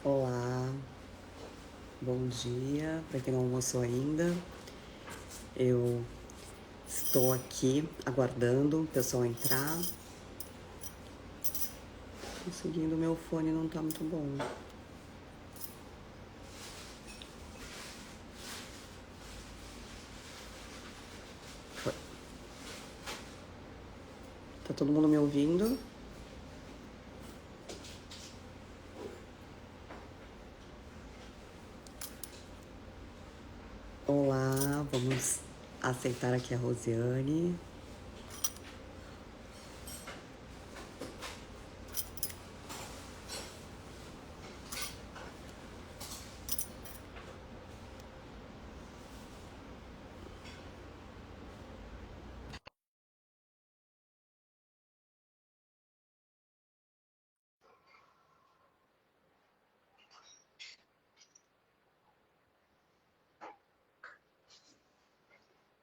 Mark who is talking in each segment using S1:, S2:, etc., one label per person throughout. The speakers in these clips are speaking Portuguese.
S1: Olá, bom dia para quem não almoçou ainda. Eu estou aqui aguardando o pessoal entrar. Conseguindo, meu fone não tá muito bom. Foi. Tá todo mundo me ouvindo? Olá, vamos aceitar aqui a Rosiane.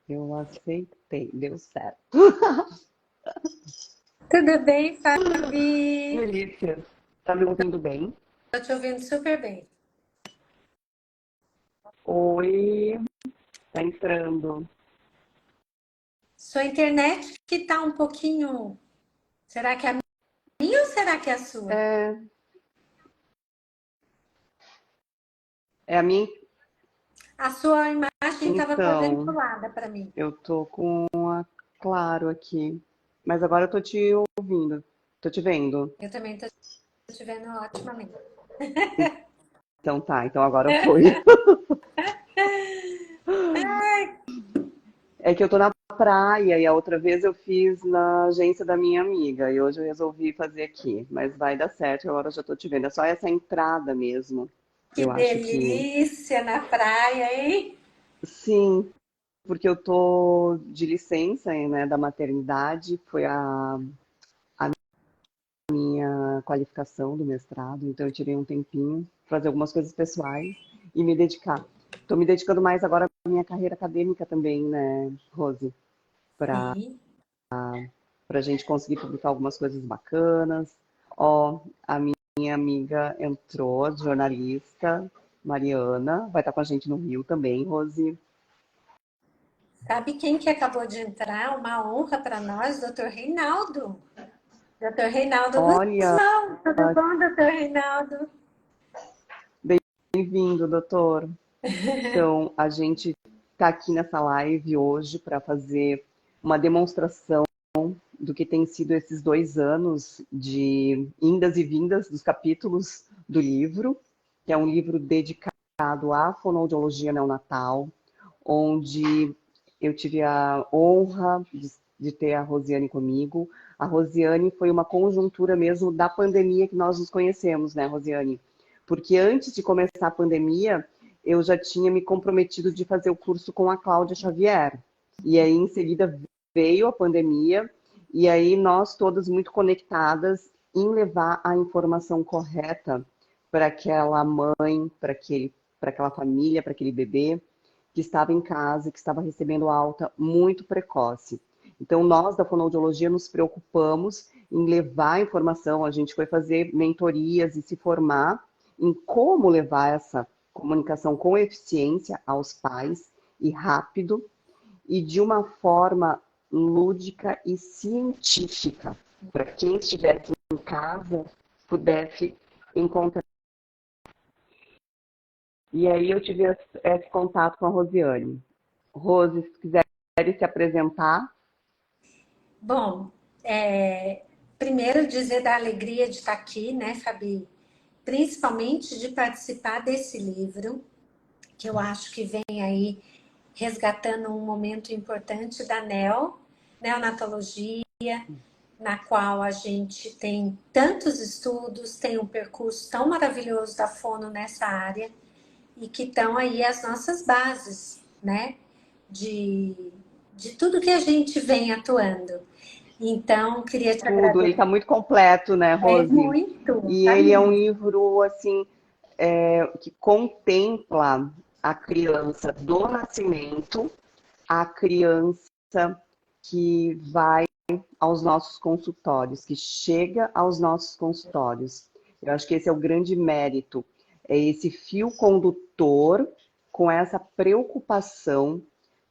S1: Eu aceitei, deu certo.
S2: Tudo bem, Fabi?
S1: Delícia. Tá me ouvindo bem?
S2: Tô te ouvindo super bem.
S1: Oi, tá entrando.
S2: Sua internet que tá um pouquinho. Será que é a minha ou será que é a sua?
S1: É, é a minha.
S2: A sua imagem estava toda
S1: Então,
S2: enrolada para mim.
S1: eu tô com a Claro aqui. Mas agora eu tô te ouvindo. Tô te vendo.
S2: Eu também tô te vendo otimamente.
S1: Então tá, então agora foi. É que eu tô na praia e a outra vez eu fiz na agência da minha amiga e hoje eu resolvi fazer aqui. Mas vai dar certo, agora eu já tô te vendo. É só essa entrada mesmo.
S2: Que
S1: Eu acho que
S2: delícia na praia, hein?
S1: sim, porque eu tô de licença, né, da maternidade. Foi a minha qualificação do mestrado, então eu tirei um tempinho para fazer algumas coisas pessoais e me dedicar. Estou me dedicando mais agora à minha carreira acadêmica também, né, Rose? Para
S2: Sim.
S1: a gente conseguir publicar algumas coisas bacanas. Ó, a minha amiga entrou, jornalista, Mariana, vai estar com a gente no Rio também, Rose.
S2: Sabe quem que acabou de entrar? Uma honra para nós, Dr. Reinaldo. Dr. Reinaldo
S1: Olha,
S2: Guzmão. Tudo bom, Dr. Reinaldo?
S1: bem-vindo, doutor. Então, a gente está aqui nessa live hoje para fazer uma demonstração do que tem sido esses 2 anos de indas e vindas dos capítulos do livro, que é um livro dedicado à fonoaudiologia neonatal, onde eu tive a honra de ter a Rosiane comigo. A Rosiane foi uma conjuntura mesmo da pandemia que nós nos conhecemos, né, Rosiane? Porque antes de começar a pandemia, eu já tinha me comprometido de fazer o curso com a Cláudia Xavier. E aí, em seguida, veio a pandemia, e aí nós todas muito conectadas em levar a informação correta para aquela mãe, para aquela família, para aquele bebê que estava em casa, que estava recebendo alta muito precoce. Então, nós da fonoaudiologia nos preocupamos em levar a informação, a gente foi fazer mentorias e se formar em como levar essa comunicação com eficiência aos pais e rápido e de uma forma lúdica e científica, para quem estivesse em casa pudesse encontrar. E aí eu tive esse contato com a Rosiane. Rose, se quiser se apresentar.
S2: Bom, primeiro dizer da alegria de estar aqui, né, Fabi? Principalmente de participar desse livro, que eu acho que vem aí resgatando um momento importante da neonatologia, na qual a gente tem tantos estudos, tem um percurso tão maravilhoso da fono nessa área, e que estão aí as nossas bases, né? De, de tudo que a gente vem atuando. Então, queria te
S1: Tudo, ele
S2: agradecer
S1: está muito completo, né, Rose?
S2: muito,
S1: E
S2: tá
S1: ele é um
S2: lindo.
S1: livro, assim, que contempla a criança do nascimento, a criança que vai aos nossos consultórios, que chega aos nossos consultórios. Eu acho que esse é o grande mérito. é esse fio condutor com essa preocupação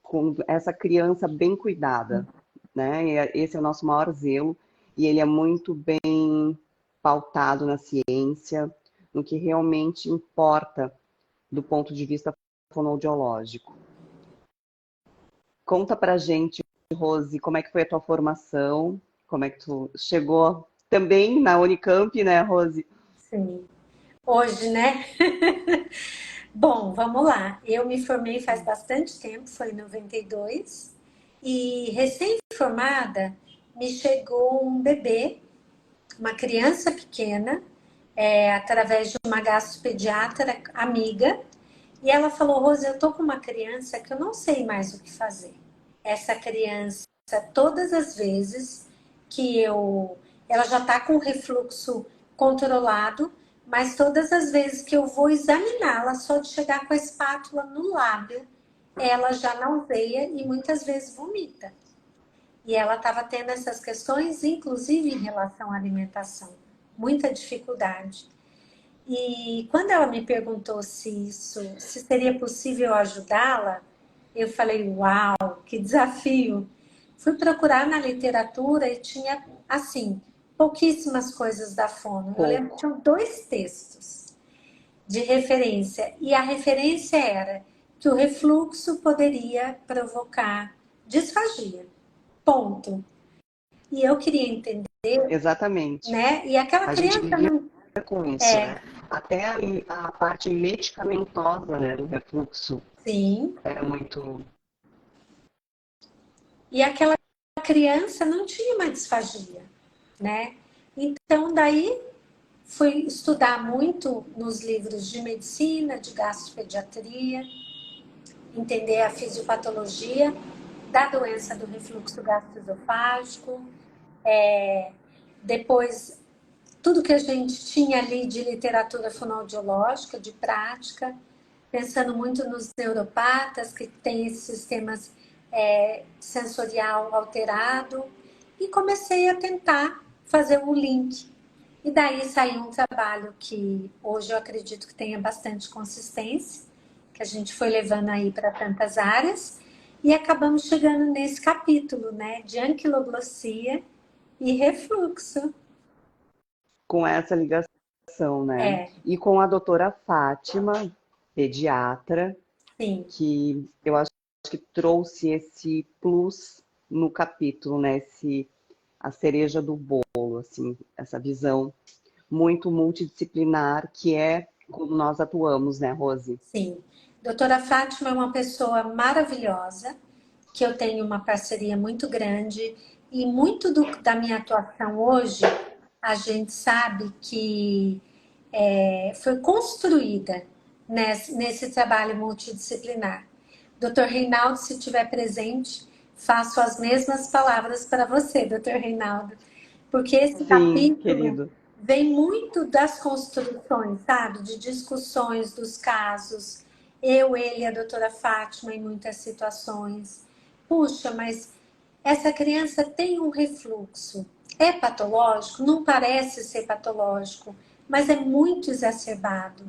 S1: com essa criança bem cuidada, né? Esse é o nosso maior zelo, e ele é muito bem pautado na ciência, no que realmente importa do ponto de vista fonoaudiológico. Conta pra gente, Rose, como é que foi a tua formação? Como é que tu chegou também na Unicamp, né, Rose?
S2: Sim. Hoje, né? Bom, vamos lá. Eu me formei faz bastante tempo, foi em 92. E recém-formada, me chegou um bebê, uma criança pequena, através de uma gastropediatra amiga. E ela falou, Rose, eu tô com uma criança que eu não sei mais o que fazer. Essa criança, todas as vezes que ela já tá com o refluxo controlado, mas todas as vezes que eu vou examiná-la, só de chegar com a espátula no lábio, ela já nauseia e muitas vezes vomita. E ela estava tendo essas questões, inclusive em relação à alimentação. Muita dificuldade. E quando ela me perguntou se seria possível ajudá-la, eu falei, uau, que desafio. Fui procurar na literatura e tinha, assim, pouquíssimas coisas da fono. Eu lembro que tinham 2 textos de referência. E a referência era que o refluxo poderia provocar disfagia. Ponto. E eu queria entender,
S1: Exatamente.
S2: né? E aquela
S1: A gente
S2: criança
S1: vivia
S2: não.
S1: com isso, né? Até a parte medicamentosa, né, do refluxo
S2: Sim.
S1: era muito...
S2: E aquela criança não tinha uma disfagia, né? Então, daí fui estudar muito nos livros de medicina, de gastropediatria, entender a fisiopatologia da doença do refluxo gastroesofágico, depois tudo que a gente tinha ali de literatura fonoaudiológica, de prática, pensando muito nos neuropatas, que têm esses sistemas sensorial alterado, e comecei a tentar fazer um link. E daí saiu um trabalho que hoje eu acredito que tenha bastante consistência, que a gente foi levando aí para tantas áreas, e acabamos chegando nesse capítulo, né, de anquiloglossia e refluxo.
S1: com essa ligação, né?
S2: É,
S1: E com a doutora Fátima, pediatra,
S2: sim.
S1: que eu acho que trouxe esse plus no capítulo, né? A cereja do bolo, assim, essa visão muito multidisciplinar que é como nós atuamos, né, Rose?
S2: Sim. Doutora Fátima é uma pessoa maravilhosa, que eu tenho uma parceria muito grande e muito da minha atuação hoje, a gente sabe que foi construída nesse trabalho multidisciplinar. Doutor Reinaldo, se estiver presente, faço as mesmas palavras para você, doutor Reinaldo, porque esse
S1: Sim,
S2: capítulo
S1: querido.
S2: vem muito das construções, sabe? De discussões dos casos. Eu, ele e a doutora Fátima em muitas situações. Puxa, mas essa criança tem um refluxo. É patológico? Não parece ser patológico, mas é muito exacerbado.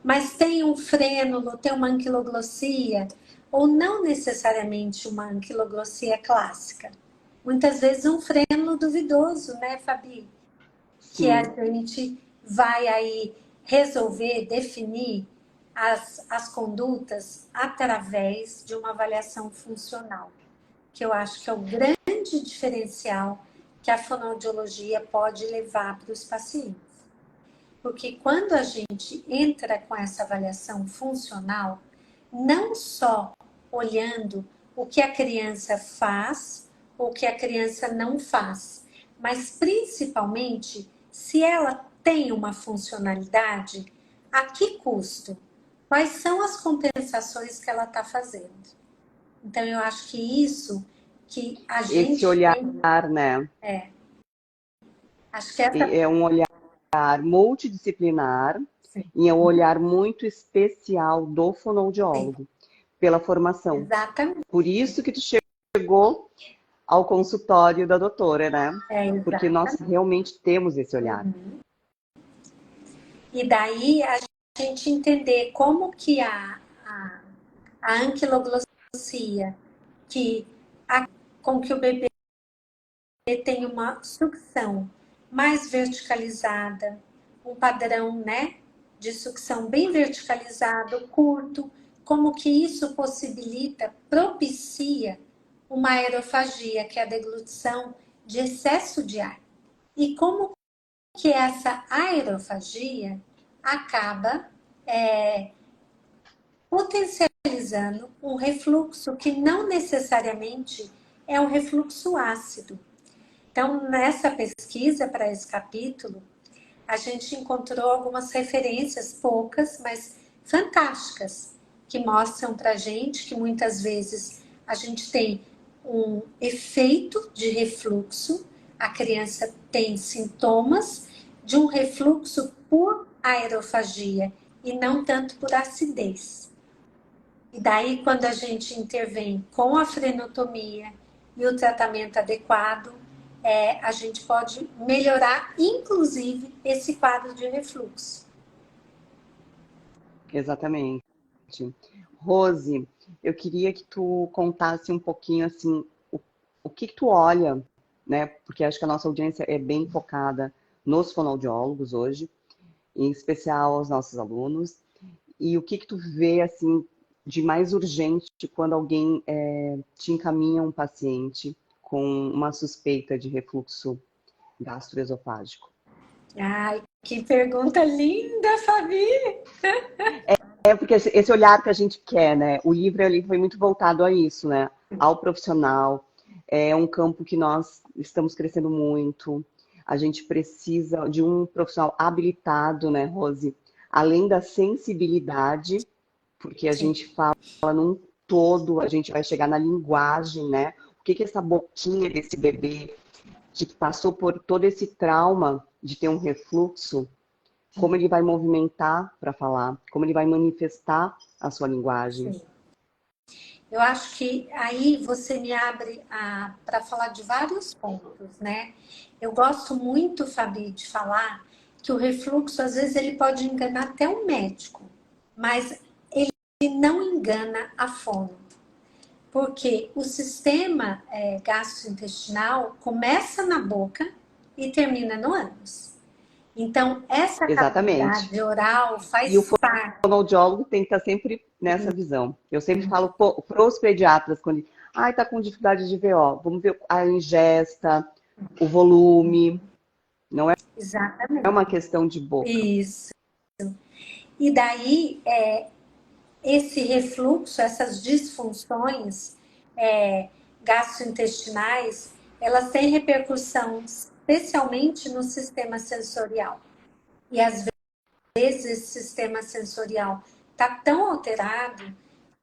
S2: Mas tem um frênulo, tem uma anquiloglossia, ou não necessariamente uma anquiloglossia clássica. Muitas vezes um frênulo duvidoso, né, Fabi? Que a
S1: Sim.
S2: gente vai aí resolver, definir as condutas através de uma avaliação funcional, que eu acho que é o grande diferencial que a fonoaudiologia pode levar para os pacientes. Porque quando a gente entra com essa avaliação funcional, não só olhando o que a criança faz ou o que a criança não faz, mas principalmente se ela tem uma funcionalidade, a que custo? Quais são as compensações que ela está fazendo? Então, eu acho que isso que a
S1: Esse
S2: gente
S1: olhar,
S2: tem,
S1: né?
S2: acho que essa.
S1: É um olhar multidisciplinar
S2: Sim,
S1: e é um olhar muito especial do
S2: sim,
S1: fonoaudiólogo, pela formação.
S2: exatamente.
S1: Por isso que tu chegou ao consultório da doutora, né? Porque nós
S2: Exatamente.
S1: realmente temos esse olhar.
S2: E daí a gente entender como que a anquiloglossia, que com que o bebê tem uma sucção mais verticalizada, um padrão, né, de sucção bem verticalizado, curto, como que isso possibilita, propicia uma aerofagia, que é a deglutição de excesso de ar. E como que essa aerofagia acaba potencializando um refluxo que não necessariamente é um refluxo ácido. Então, nessa pesquisa para esse capítulo, a gente encontrou algumas referências, poucas, mas fantásticas, que mostram para a gente que muitas vezes a gente tem um efeito de refluxo, a criança tem sintomas de um refluxo por aerofagia e não tanto por acidez. E daí, quando a gente intervém com a frenotomia e o tratamento adequado, a gente pode melhorar, inclusive, esse quadro de refluxo.
S1: Exatamente. Rose, eu queria que tu contasse um pouquinho, assim, o que tu olha, né? Porque acho que a nossa audiência é bem focada nos fonoaudiólogos hoje, em especial aos nossos alunos. E o que tu vê, assim, de mais urgente quando alguém te encaminha um paciente com uma suspeita de refluxo gastroesofágico?
S2: Ai, que pergunta linda, Fabi!
S1: Porque esse olhar que a gente quer, né? O livro ali foi muito voltado a isso, né? Ao profissional. É um campo que nós estamos crescendo muito. A gente precisa de um profissional habilitado, né, Rose? Além da sensibilidade, porque a
S2: Sim.
S1: gente fala num todo, a gente vai chegar na linguagem, né? O que essa boquinha desse bebê que passou por todo esse trauma de ter um refluxo, como ele vai movimentar para falar, como ele vai manifestar a sua linguagem.
S2: Sim. Eu acho que aí você me abre para falar de vários pontos, né? Eu gosto muito, Fabi, de falar que o refluxo, às vezes, ele pode enganar até um médico, mas ele não engana a fono. Porque o sistema gastrointestinal começa na boca e termina no ânus. Então, essa
S1: Exatamente.
S2: cavidade oral
S1: E o
S2: faz parte.
S1: fonoaudiólogo tem que estar sempre nessa visão. Eu sempre falo para os pediatras, quando tá com dificuldade de VO, vamos ver a ingesta, o volume, não é uma
S2: Exatamente.
S1: questão de boca.
S2: Isso. E daí, esse refluxo, essas disfunções gastrointestinais, elas têm repercussão especialmente no sistema sensorial. E às vezes esse sistema sensorial está tão alterado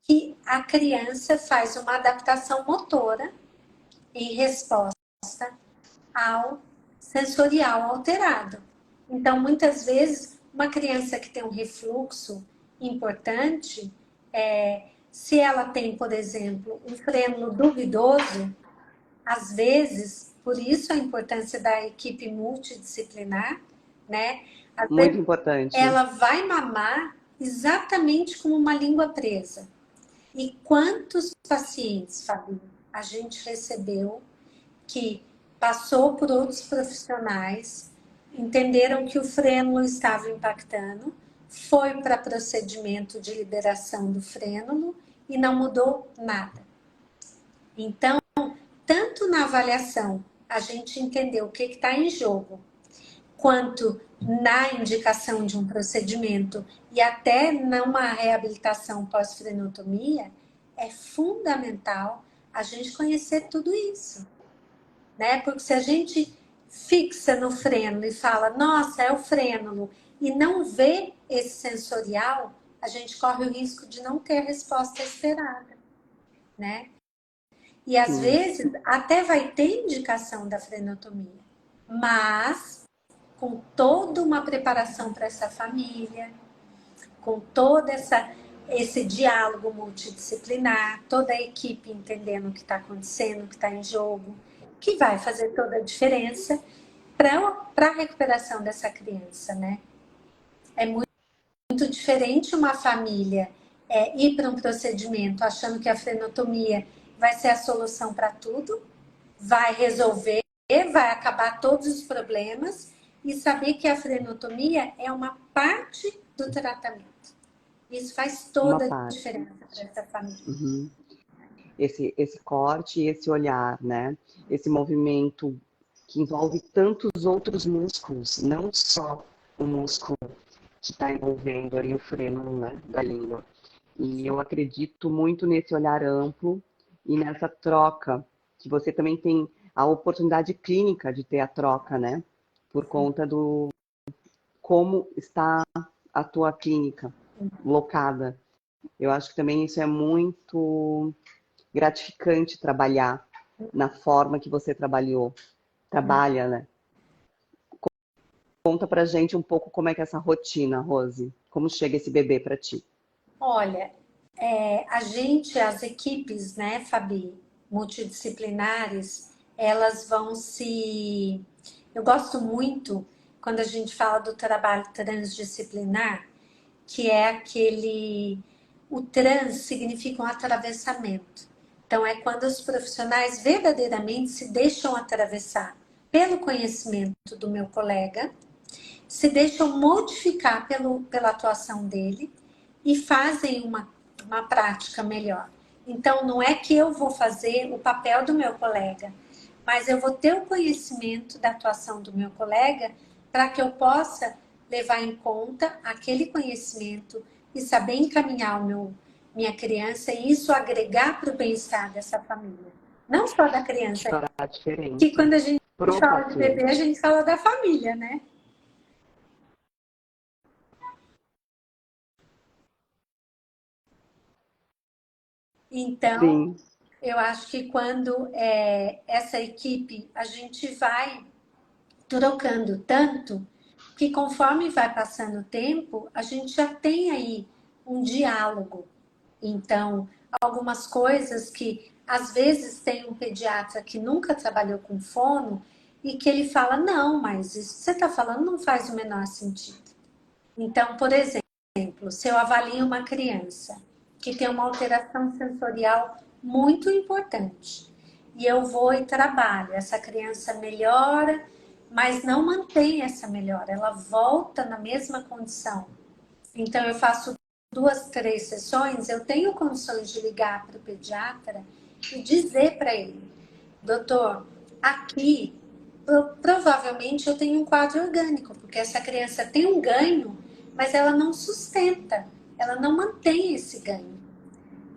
S2: que a criança faz uma adaptação motora em resposta ao sensorial alterado. Então, muitas vezes, uma criança que tem um refluxo importante, se ela tem, por exemplo, um frênulo duvidoso, às vezes, por isso a importância da equipe multidisciplinar, né? Às
S1: Muito
S2: vezes,
S1: importante.
S2: ela vai mamar exatamente como uma língua presa. E quantos pacientes, Fabinho, a gente recebeu que passou por outros profissionais, entenderam que o frênulo estava impactando, foi para procedimento de liberação do frênulo e não mudou nada. Então, tanto na avaliação a gente entendeu o que está em jogo, quanto na indicação de um procedimento e até numa reabilitação pós-frenotomia, é fundamental a gente conhecer tudo isso, né? Porque se a gente fixa no frênulo e fala, nossa, é o frênulo, e não vê esse sensorial, a gente corre o risco de não ter a resposta esperada, né? E às
S1: Sim.
S2: vezes até vai ter indicação da frenotomia, mas com toda uma preparação para essa família, com todo esse diálogo multidisciplinar, toda a equipe entendendo o que está acontecendo, o que está em jogo, que vai fazer toda a diferença para a recuperação dessa criança, né? É muito muito diferente uma família ir para um procedimento achando que a frenotomia vai ser a solução para tudo, vai resolver, vai acabar todos os problemas e saber que a frenotomia é uma parte do tratamento. Isso faz
S1: Uma
S2: toda a
S1: parte.
S2: diferença para essa família.
S1: Uhum. Esse corte e esse olhar, né? Esse movimento que envolve tantos outros músculos, não só o músculo que está envolvendo ali o freno, né, da língua. E eu acredito muito nesse olhar amplo e nessa troca, que você também tem a oportunidade clínica de ter a troca, né? Por conta do como está a tua clínica locada. Eu acho que também isso é muito gratificante trabalhar na forma que você trabalha, né? Conta pra gente um pouco como é que é essa rotina, Rose. Como chega esse bebê para ti?
S2: Olha, as equipes, né, Fabi, multidisciplinares, elas vão se... Eu gosto muito quando a gente fala do trabalho transdisciplinar, que é aquele... O trans significa um atravessamento. Então, é quando os profissionais verdadeiramente se deixam atravessar pelo conhecimento do meu colega, se deixam modificar pela atuação dele e fazem uma prática melhor. Então, não é que eu vou fazer o papel do meu colega, mas eu vou ter o conhecimento da atuação do meu colega para que eu possa levar em conta aquele conhecimento e saber encaminhar minha criança e isso agregar para o bem-estar dessa família. Não só da criança,
S1: Chorar
S2: que
S1: diferente.
S2: quando a gente
S1: Pro
S2: fala de bebê, a
S1: paciente.
S2: gente fala da família, né? Então,
S1: Sim,
S2: eu acho que quando essa equipe, a gente vai trocando tanto, que conforme vai passando o tempo, a gente já tem aí um diálogo. Então, algumas coisas que, às vezes, tem um pediatra que nunca trabalhou com fono e que ele fala, não, mas isso que você está falando não faz o menor sentido. Então, por exemplo, se eu avalio uma criança que tem uma alteração sensorial muito importante e eu vou e trabalho, essa criança melhora, mas não mantém essa melhora, ela volta na mesma condição. Então, eu faço 2, 3 sessões, eu tenho condições de ligar para o pediatra e dizer para ele, doutor, aqui provavelmente eu tenho um quadro orgânico, porque essa criança tem um ganho, mas ela não sustenta, ela não mantém esse ganho.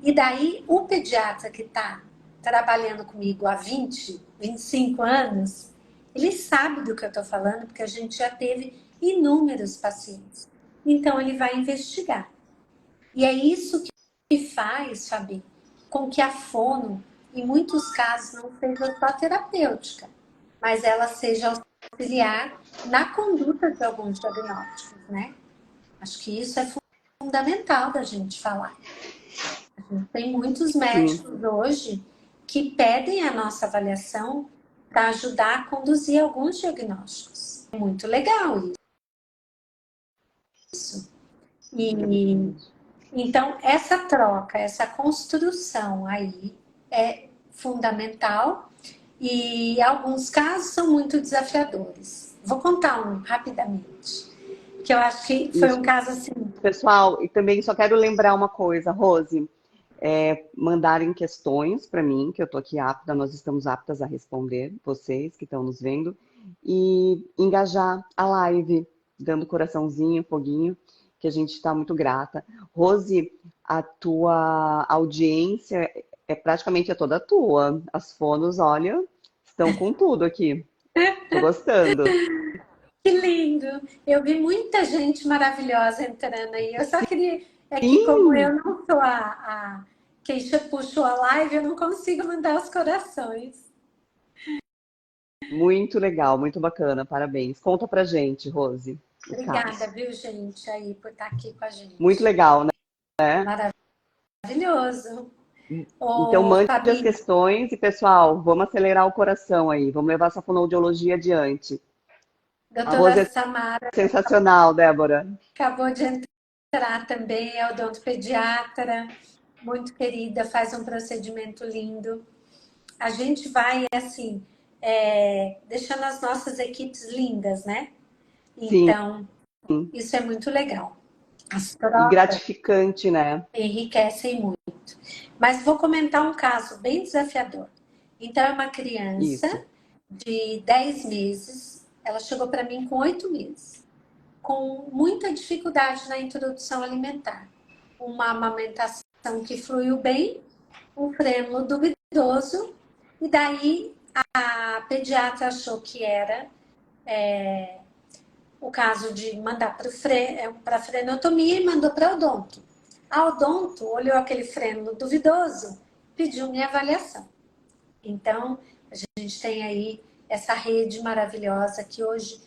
S2: E daí o pediatra que está trabalhando comigo há 20, 25 anos, ele sabe do que eu estou falando, porque a gente já teve inúmeros pacientes. Então ele vai investigar. E é isso que faz, Fabi, com que a fono, em muitos casos, não seja só terapêutica, mas ela seja auxiliar na conduta de alguns diagnósticos, né? Acho que isso é fundamental da gente falar. Tem muitos
S1: sim.
S2: médicos hoje que pedem a nossa avaliação para ajudar a conduzir alguns diagnósticos. É muito legal isso.
S1: É
S2: E
S1: verdade.
S2: então, essa troca, essa construção aí é fundamental e alguns casos são muito desafiadores. Vou contar um rapidamente, que eu acho que foi
S1: Isso,
S2: um caso assim.
S1: pessoal, e também só quero lembrar uma coisa, Rose, mandarem questões para mim, que eu estou aqui apta, nós estamos aptas a responder, vocês que estão nos vendo, e engajar a live, dando coraçãozinho, foguinho, que a gente está muito grata. Rose, a tua audiência é praticamente toda tua. As fonos, olha, estão com tudo aqui. Tô gostando.
S2: Que lindo! Eu vi muita gente maravilhosa entrando aí. Eu só queria. É que, como
S1: Sim,
S2: eu não sou quem puxou a live, eu não consigo mandar os corações.
S1: muito legal, muito bacana, parabéns. Conta pra gente, Rose, os
S2: Obrigada,
S1: casos.
S2: viu, gente, aí por estar aqui com a
S1: Muito
S2: gente.
S1: legal, né?
S2: Maravilhoso.
S1: Então
S2: Ô,
S1: mande as
S2: Fabi,
S1: questões e, pessoal, vamos acelerar o coração aí, vamos levar essa fonoaudiologia adiante. A
S2: doutora
S1: Rose é
S2: Samara
S1: sensacional, Débora.
S2: acabou de entrar. também é odontopediatra, muito querida, faz um procedimento lindo. A gente vai, assim, deixando as nossas equipes lindas, né?
S1: Sim,
S2: Então, isso é muito legal. As
S1: e
S2: trocas
S1: gratificante, né?
S2: enriquecem muito. Mas vou comentar um caso bem desafiador. Então, é uma
S1: Isso.
S2: criança de 10 meses, ela chegou para mim com 8 meses, com muita dificuldade na introdução alimentar. Uma amamentação que fluiu bem, um frênulo duvidoso, e daí a pediatra achou que era o caso de mandar para a frenotomia e mandou para odonto. A odonto olhou aquele frênulo duvidoso, pediu minha avaliação. Então, a gente tem aí essa rede maravilhosa que hoje,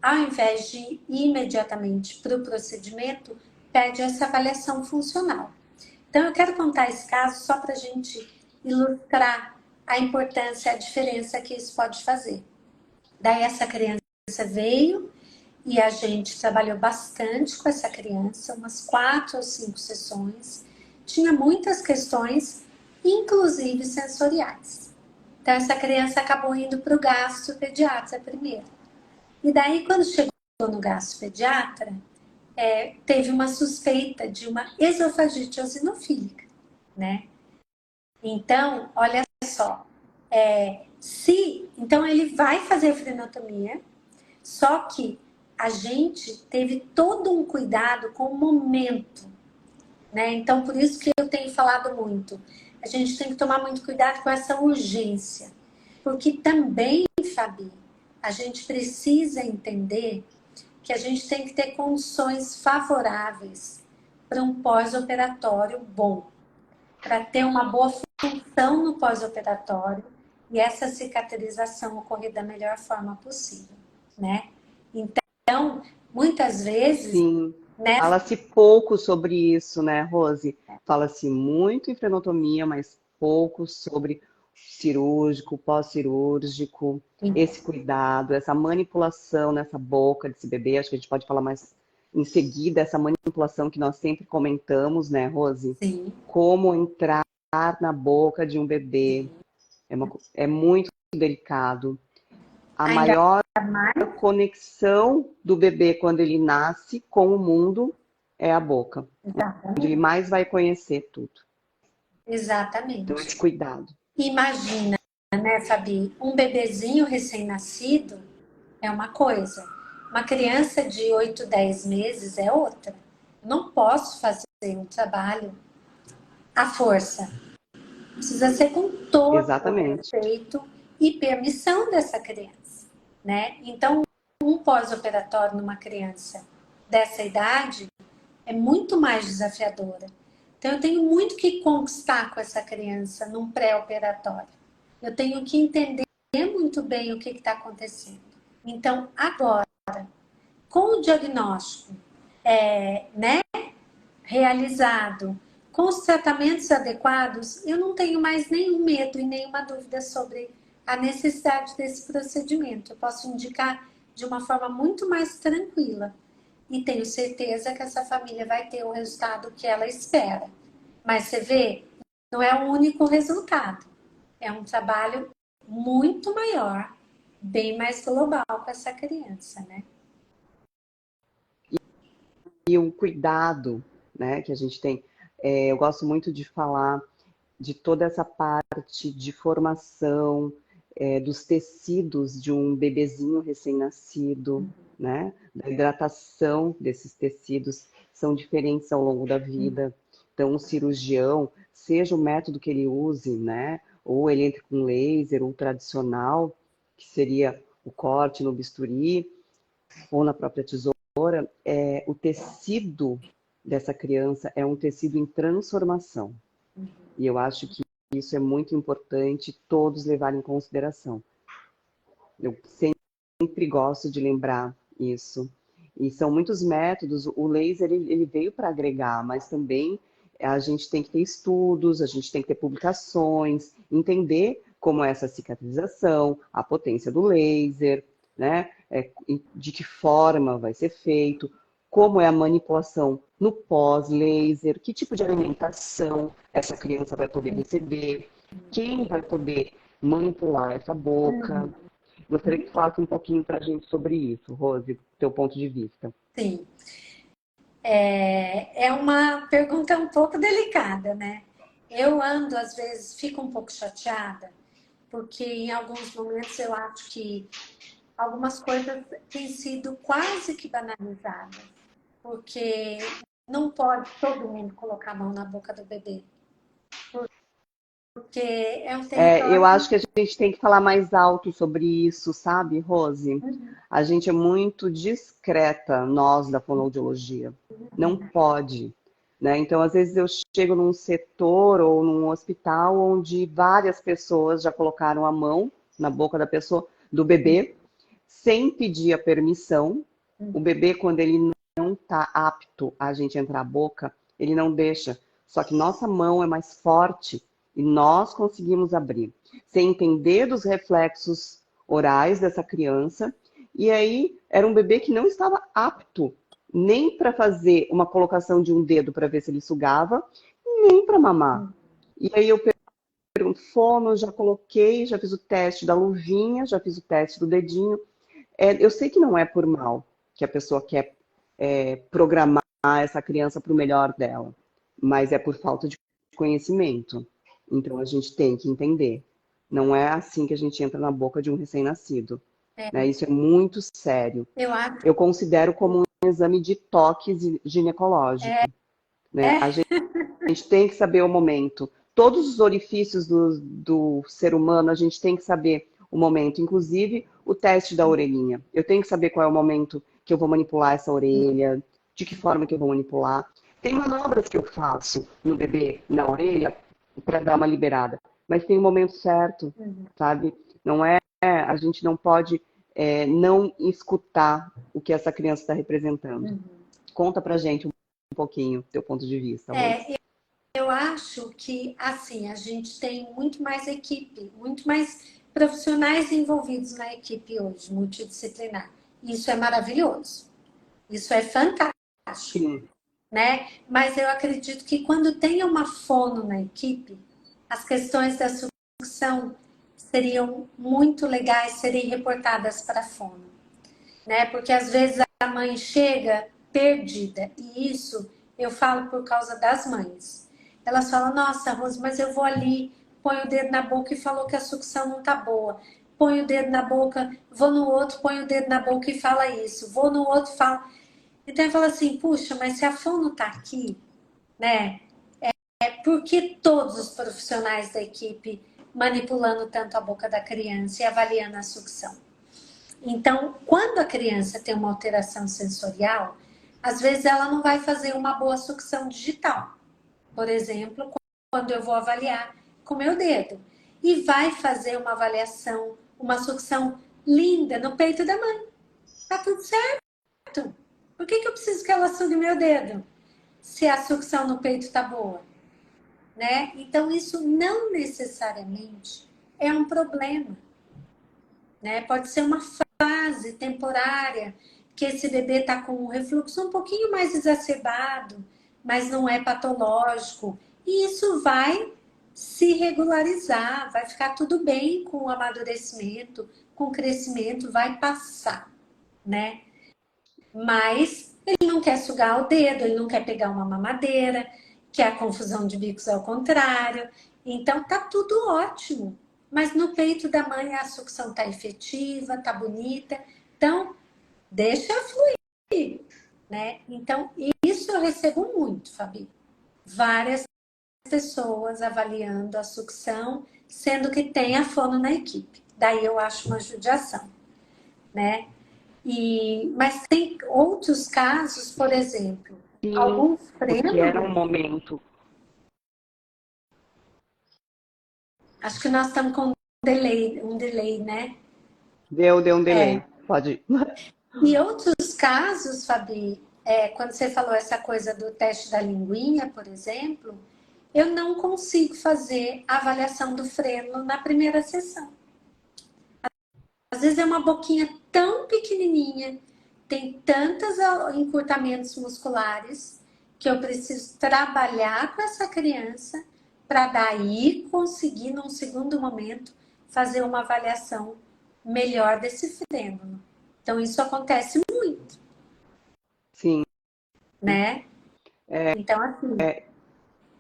S2: ao invés de ir imediatamente para o procedimento, pede essa avaliação funcional. Então, eu quero contar esse caso só para a gente ilustrar a importância, a diferença que isso pode fazer. Daí, essa criança veio e a gente trabalhou bastante com essa criança, umas 4 ou 5 sessões. Tinha muitas questões, inclusive sensoriais. Então, essa criança acabou indo para o gastropediatra primeiro. E daí, quando chegou no gastropediatra, teve uma suspeita de uma esofagite eosinofílica, né? Então, olha só, então ele vai fazer frenotomia, só que a gente teve todo um cuidado com o momento, né? Então, por isso que eu tenho falado muito. A gente tem que tomar muito cuidado com essa urgência. Porque também, Fabi, a gente precisa entender que a gente tem que ter condições favoráveis para um pós-operatório bom, para ter uma boa função no pós-operatório e essa cicatrização ocorrer da melhor forma possível, né? Então, muitas vezes,
S1: Sim.
S2: né?
S1: Fala-se pouco sobre isso, né, Rose? Fala-se muito em frenotomia, mas pouco sobre cirúrgico, pós-cirúrgico, esse cuidado, essa manipulação nessa boca desse bebê. Acho que a gente pode falar mais em seguida, essa manipulação que nós sempre comentamos, né, Rose?
S2: Sim.
S1: Como entrar na boca de um bebê. É muito delicado. A
S2: Ainda
S1: maior
S2: mais,
S1: conexão do bebê quando ele nasce com o mundo é a boca, onde ele
S2: exatamente.
S1: mais vai conhecer tudo. Então,
S2: Exatamente.
S1: esse cuidado.
S2: Imagina, né, Fabi, um bebezinho recém-nascido é uma coisa, uma criança de 8, 10 meses é outra. Eu não posso fazer um trabalho à força. Precisa ser com todo o
S1: Exatamente.
S2: respeito e permissão dessa criança, né? Então, um pós-operatório numa criança dessa idade é muito mais desafiadora. Então, eu tenho muito que conquistar com essa criança num pré-operatório. Eu tenho que entender muito bem o que está acontecendo. Então, agora, com o diagnóstico né, realizado, com os tratamentos adequados, eu não tenho mais nenhum medo e nenhuma dúvida sobre a necessidade desse procedimento. Eu posso indicar de uma forma muito mais tranquila. E tenho certeza que essa família vai ter o resultado que ela espera. Mas você vê, não é o único resultado. É um trabalho muito maior, bem mais global com essa criança, né?
S1: E o cuidado, né, que a gente tem. Eu gosto muito de falar de toda essa parte de formação dos tecidos de um bebezinho recém-nascido, né? Da hidratação desses tecidos são diferentes ao longo da vida. Então, o cirurgião, seja o método que ele use, né? Ou ele entre com laser ou tradicional, que seria o corte no bisturi ou na própria tesoura, o tecido dessa criança é um tecido em transformação. E eu acho que isso é muito importante todos levarem em consideração. Eu sempre gosto de lembrar isso. E são muitos métodos. O laser ele veio para agregar, mas também a gente tem que ter estudos, a gente tem que ter publicações, entender como é essa cicatrização, a potência do laser, né? De que forma vai ser feito, como é a manipulação no pós-laser, que tipo de alimentação essa criança vai poder receber, quem vai poder manipular essa boca. Gostaria que falasse um pouquinho para a gente sobre isso, Rose, teu ponto de vista.
S2: Sim. É uma pergunta um pouco delicada, né? Eu ando, às vezes, fico um pouco chateada, porque em alguns momentos eu acho que algumas coisas têm sido quase que banalizadas, porque não pode todo mundo colocar a mão na boca do bebê, porque é um
S1: Eu
S2: território.
S1: acho que a gente tem que falar mais alto sobre isso, sabe, Rose? A gente é muito discreta, nós da fonoaudiologia. Não pode, né? Então, às vezes eu chego num setor ou num hospital onde várias pessoas já colocaram a mão na boca da pessoa, do bebê, sem pedir a permissão. O bebê, quando ele não está apto a gente entrar a boca, ele não deixa. Só que nossa mão é mais forte e nós conseguimos abrir, sem entender dos reflexos orais dessa criança. E aí era um bebê que não estava apto nem para fazer uma colocação de um dedo para ver se ele sugava, nem para mamar. E aí eu pergunto, fono, já coloquei, já fiz o teste da luvinha, já fiz o teste do dedinho. Eu sei que não é por mal que a pessoa quer programar essa criança para o melhor dela, mas é por falta de conhecimento. Então a gente tem que entender. Não é assim que a gente entra na boca de um recém-nascido. Né? Isso é muito sério.
S2: Eu acho.
S1: Eu considero como um exame de toque ginecológico. Né? A gente tem que saber o momento. Todos os orifícios do ser humano, a gente tem que saber o momento. Inclusive, o teste da orelhinha. Eu tenho que saber qual é o momento que eu vou manipular essa orelha, de que forma que eu vou manipular. Tem manobras que eu faço no bebê, na orelha, para dar uma liberada. Mas tem o momento certo, sabe? Não é, a gente não pode não escutar o que essa criança está representando. Conta pra gente um pouquinho teu ponto de vista, Rose.
S2: Eu acho que, assim, a gente tem muito mais equipe, muito mais profissionais envolvidos na equipe hoje, multidisciplinar. Isso é maravilhoso. Isso é fantástico,
S1: Sim.
S2: né? Mas eu acredito que quando tem uma fono na equipe, as questões da sucção seriam muito legais serem reportadas para a fono, né? Porque às vezes a mãe chega perdida, e isso eu falo por causa das mães. Elas falam, nossa, Rose, mas eu vou ali, põe o dedo na boca e falou que a sucção não tá boa. Põe o dedo na boca, vou no outro, põe o dedo na boca e fala isso. Vou no outro e fala. Então eu falo assim, puxa, mas se a fono tá aqui, né? É porque todos os profissionais da equipe manipulando tanto a boca da criança e avaliando a sucção. Então, quando a criança tem uma alteração sensorial, às vezes ela não vai fazer uma boa sucção digital. Por exemplo, quando eu vou avaliar com meu dedo. E vai fazer uma avaliação, uma sucção linda no peito da mãe. Tá tudo certo. Por que eu preciso que ela sugue meu dedo? Se a sucção no peito tá boa, né? Então, isso não necessariamente é um problema, né? Pode ser uma fase temporária que esse bebê está com um refluxo um pouquinho mais exacerbado, mas não é patológico. E isso vai se regularizar, vai ficar tudo bem com o amadurecimento, com o crescimento, vai passar, né? Mas ele não quer sugar o dedo, ele não quer pegar uma mamadeira, que a confusão de bicos é o contrário. Então tá tudo ótimo. Mas no peito da mãe a sucção tá efetiva, tá bonita. Então, deixa fluir, né? Então, isso eu recebo muito, Fabi. Várias pessoas avaliando a sucção, sendo que tem a fono na equipe. Daí eu acho uma judiação, né? Mas tem outros casos, por exemplo,
S1: Sim,
S2: alguns
S1: porque era um
S2: frenos.
S1: momento.
S2: Acho que nós estamos com um delay, né?
S1: Deu um delay.
S2: É.
S1: Pode ir.
S2: E outros casos, Fabi, quando você falou essa coisa do teste da linguinha, por exemplo, eu não consigo fazer a avaliação do freno na primeira sessão. Às vezes é uma boquinha tão pequenininha, tem tantos encurtamentos musculares que eu preciso trabalhar com essa criança para daí conseguir, num segundo momento, fazer uma avaliação melhor desse freno. Então, isso acontece muito,
S1: Sim.
S2: né? Então, assim,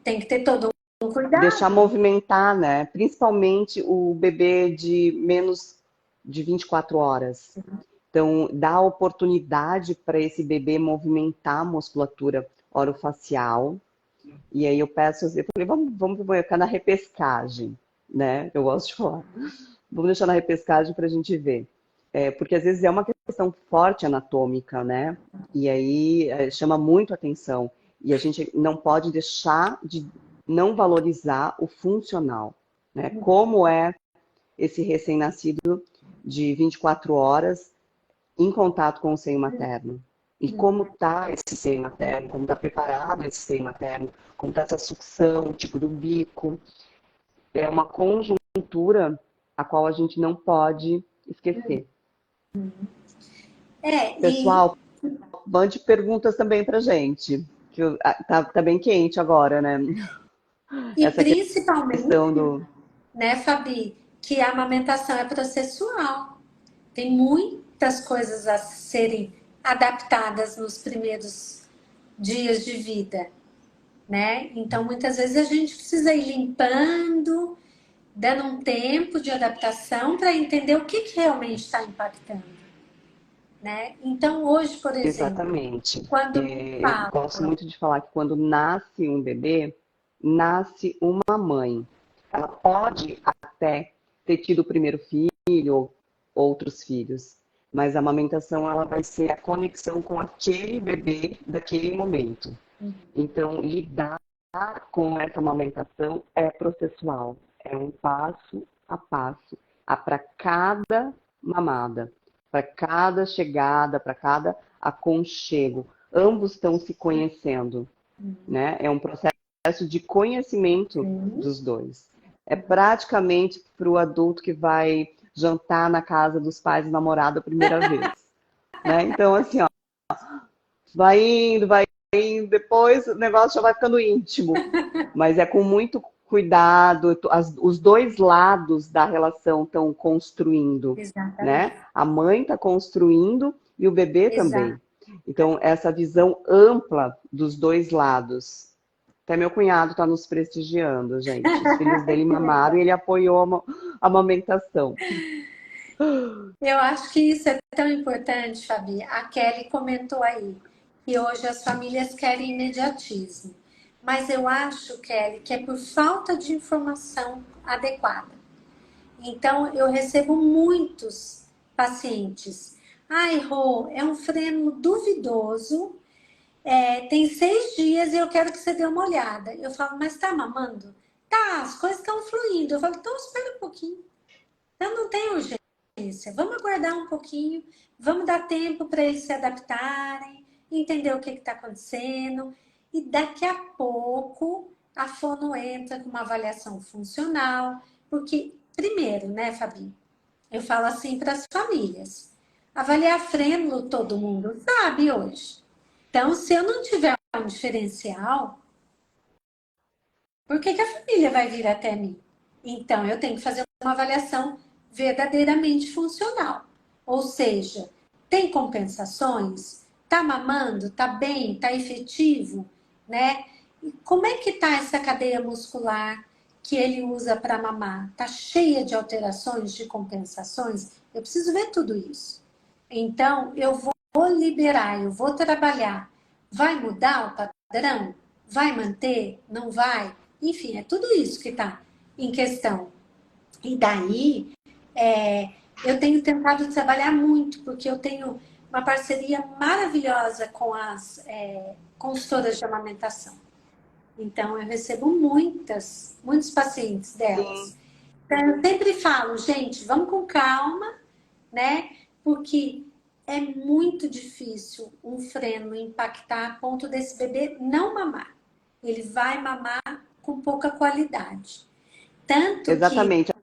S2: tem que ter todo um
S1: Deixar
S2: cuidado.
S1: movimentar, né? Principalmente o bebê de menos de 24 horas. Então, dá oportunidade para esse bebê movimentar a musculatura orofacial. E aí eu peço, eu falei, vamos ficar na repescagem, né? Eu gosto de falar. Vamos deixar na repescagem para a gente ver. Porque às vezes é uma questão forte anatômica, né? E aí chama muito atenção. E a gente não pode deixar de não valorizar o funcional, né? Como é esse recém-nascido de 24 horas em contato com o seio materno. E como está esse seio materno, como está preparado esse seio materno, como está essa sucção, tipo do bico. É uma conjuntura a qual a gente não pode esquecer.
S2: E
S1: Pessoal, mande perguntas também pra gente, que tá bem quente agora, né? Essa questão
S2: principalmente,
S1: do...
S2: né, Fabi, que a amamentação é processual. Tem muitas coisas a serem adaptadas nos primeiros dias de vida, né? Então, muitas vezes a gente precisa ir limpando, dando um tempo de adaptação para entender o que realmente está impactando, né? Então, hoje, por exemplo,
S1: Exatamente.
S2: quando me
S1: Eu
S2: fala,
S1: gosto muito de falar que quando nasce um bebê, nasce uma mãe. Ela pode até ter tido o primeiro filho ou outros filhos, mas a amamentação ela vai ser a conexão com aquele bebê daquele momento. Então, lidar com essa amamentação é processual, é um passo a passo, para cada mamada, para cada chegada, para cada aconchego. Ambos estão se conhecendo, né? É um processo de conhecimento dos dois. É praticamente para o adulto que vai jantar na casa dos pais do namorado a primeira vez, né? Então, assim, ó, vai indo, depois o negócio já vai ficando íntimo. Mas é com muito cuidado, os dois lados da relação estão construindo, né?
S2: exatamente,
S1: A mãe está construindo e o bebê
S2: exato.
S1: também. Então, essa visão ampla dos dois lados. Até meu cunhado está nos prestigiando, gente. Os filhos dele
S2: Que
S1: mamaram
S2: legal.
S1: e ele apoiou a amamentação.
S2: Eu acho que isso é tão importante, Fabi. A Kelly comentou aí que hoje as famílias querem imediatismo. Mas eu acho, Kelly, que é por falta de informação adequada. Então, eu recebo muitos pacientes. Ai, Rô, é um freno duvidoso, tem 6 dias e eu quero que você dê uma olhada. Eu falo, mas tá mamando? Tá, as coisas estão fluindo. Eu falo, então espera um pouquinho. Então não tem urgência. Vamos aguardar um pouquinho, vamos dar tempo para eles se adaptarem, entender o que está acontecendo. E daqui a pouco a fono entra com uma avaliação funcional, porque, primeiro, né, Fabi? Eu falo assim para as famílias. Avaliar frênulo todo mundo sabe hoje. Então, se eu não tiver um diferencial, por que a família vai vir até mim? Então, eu tenho que fazer uma avaliação verdadeiramente funcional. Ou seja, tem compensações? Tá mamando? Tá bem? Tá efetivo? Né? E como é que tá essa cadeia muscular que ele usa para mamar? Tá cheia de alterações, de compensações? Eu preciso ver tudo isso. Então, eu vou liberar, eu vou trabalhar. Vai mudar o padrão? Vai manter? Não vai? Enfim, é tudo isso que está em questão. E daí, eu tenho tentado trabalhar muito, porque eu tenho uma parceria maravilhosa com as consultoras de amamentação. Então, eu recebo muitos pacientes
S1: Sim,
S2: delas. Então, eu sempre falo, gente, vamos com calma, né? Porque é muito difícil um freno impactar a ponto desse bebê não mamar. Ele vai mamar com pouca qualidade. Tanto que
S1: exatamente.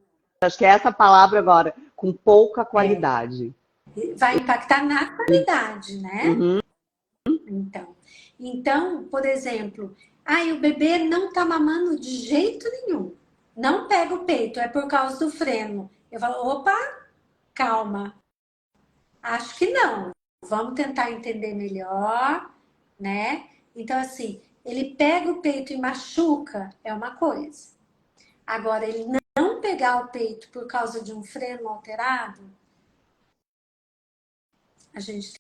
S1: Acho que é essa palavra agora, com pouca qualidade.
S2: vai impactar na qualidade, né?
S1: Uhum.
S2: Então, Então, por exemplo, o bebê não está mamando de jeito nenhum. Não pega o peito, é por causa do freno. Eu falo, opa, calma. Acho que não. Vamos tentar entender melhor, né? Então, assim, ele pega o peito e machuca, é uma coisa. Agora, ele não pegar o peito por causa de um freno alterado, a gente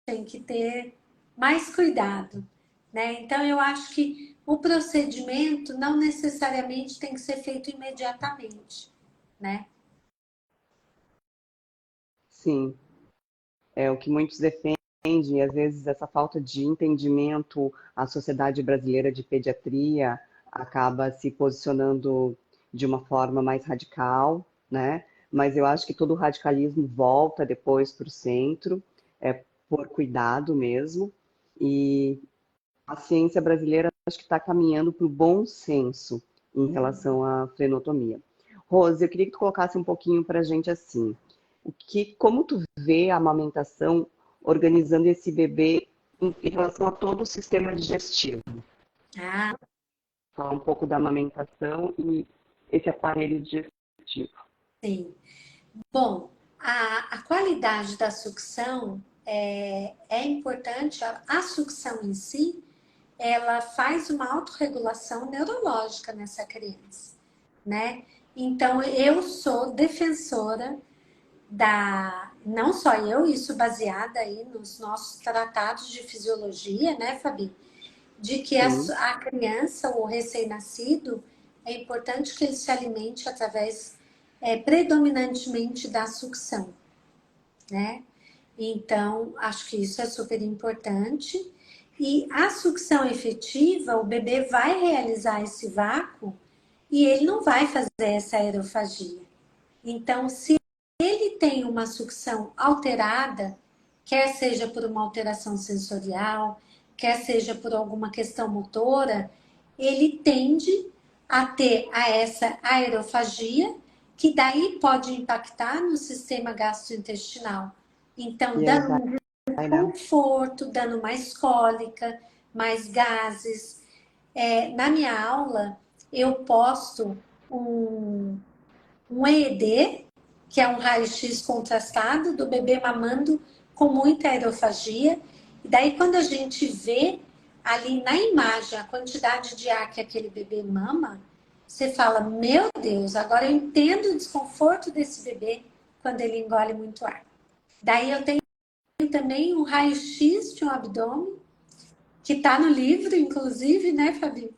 S2: tem que ter mais cuidado, né? Então, eu acho que o procedimento não necessariamente tem que ser feito imediatamente, né?
S1: Sim, é o que muitos defendem, e às vezes essa falta de entendimento, a Sociedade Brasileira de Pediatria acaba se posicionando de uma forma mais radical, né? Mas eu acho que todo o radicalismo volta depois para o centro, é por cuidado mesmo, e a ciência brasileira acho que está caminhando para o bom senso em relação à frenotomia. Rose, eu queria que tu colocasse um pouquinho para a gente assim, como tu vê a amamentação organizando esse bebê em relação a todo o sistema digestivo?
S2: Ah,
S1: Falar um pouco da amamentação e esse aparelho digestivo.
S2: sim. Bom, a qualidade da sucção é importante. A sucção em si, ela faz uma autorregulação neurológica nessa criança, né? Então, eu sou defensora não só eu, isso baseada aí nos nossos tratados de fisiologia, né, Fabi? De que
S1: Sim,
S2: a criança, o recém-nascido, é importante que ele se alimente através, predominantemente da sucção, né? Então, acho que isso é super importante. E a sucção efetiva, o bebê vai realizar esse vácuo e ele não vai fazer essa aerofagia. Então, se ele tem uma sucção alterada, quer seja por uma alteração sensorial, quer seja por alguma questão motora, ele tende a ter essa aerofagia, que daí pode impactar no sistema gastrointestinal. Então,
S1: e aí vai,
S2: dando um
S1: né?
S2: desconforto, dando mais cólica, mais gases. Na minha aula, eu posto um, um EED, que é um raio-x contrastado do bebê mamando com muita aerofagia. E daí, quando a gente vê ali na imagem a quantidade de ar que aquele bebê mama, você fala, meu Deus, agora eu entendo o desconforto desse bebê quando ele engole muito ar. Daí eu tenho também um raio-x de um abdômen, que está no livro, inclusive, né, Fabi?